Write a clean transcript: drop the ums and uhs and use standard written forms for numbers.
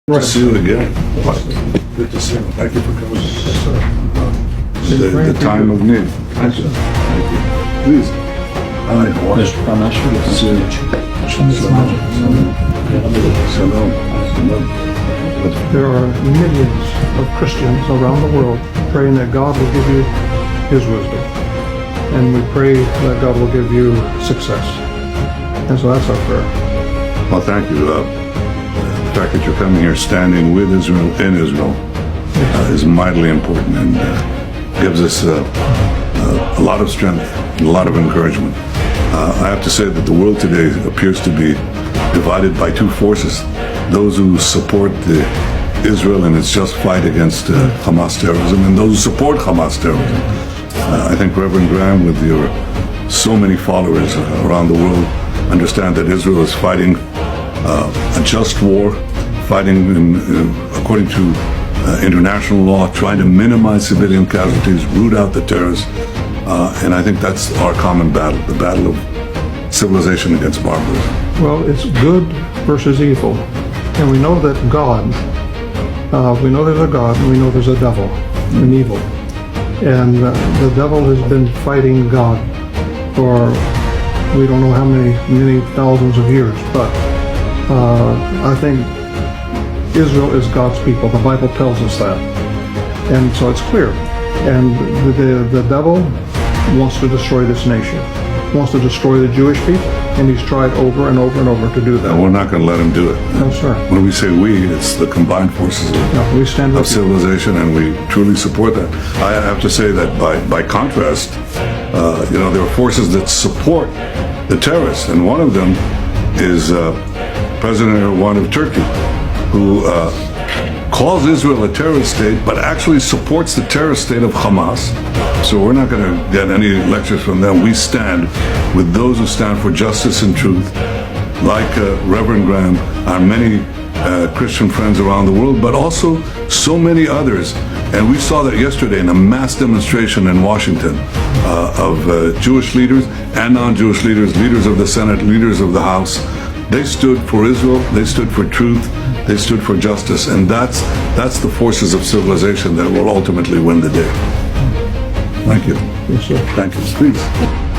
Good to see you again. Good to see you. Thank you for coming. The time of need. Thank you. Thank you. Please. Hi, how are you? Good to see you. Shalom. Shalom. There are millions of Christians around the world praying that God will give you His wisdom. And we pray that God will give you success. And so that's our prayer. Well, thank you. The fact that you're coming here standing with Israel in Israel is mightily important and gives us a lot of strength, a lot of encouragement. I have to say that the world today appears to be divided by two forces. Those who support Israel in its just fight against Hamas terrorism and those who support Hamas terrorism. I think Reverend Graham, with your so many followers around the world, understand that Israel is fighting a just war, fighting according to international law, trying to minimize civilian casualties, root out the terrorists, and I think that's our common battle, the battle of civilization against barbarism. Well, it's good versus evil. And we know that God, we know there's a God, and we know there's a devil, an evil. And the devil has been fighting God for we don't know how many thousands of years, but I think Israel is God's people. The Bible tells us that. And so it's clear. And the devil wants to destroy this nation, wants to destroy the Jewish people, and he's tried over and over and over to do that. And we're not going to let him do it. No, sir. When we say we, it's the combined forces We stand of with you. civilization, and we truly support that. I have to say that by contrast, there are forces that support the terrorists, and one of them is President Erdogan of Turkey, who calls Israel a terrorist state, but actually supports the terrorist state of Hamas. So we're not going to get any lectures from them. We stand with those who stand for justice and truth, like Reverend Graham, our many Christian friends around the world, but also so many others. And we saw that yesterday in a mass demonstration in Washington of Jewish leaders and non-Jewish leaders, leaders of the Senate, leaders of the House. They stood for Israel, they stood for truth, they stood for justice, and that's the forces of civilization that will ultimately win the day. Thank you. Yes, sir. Thank you. Please.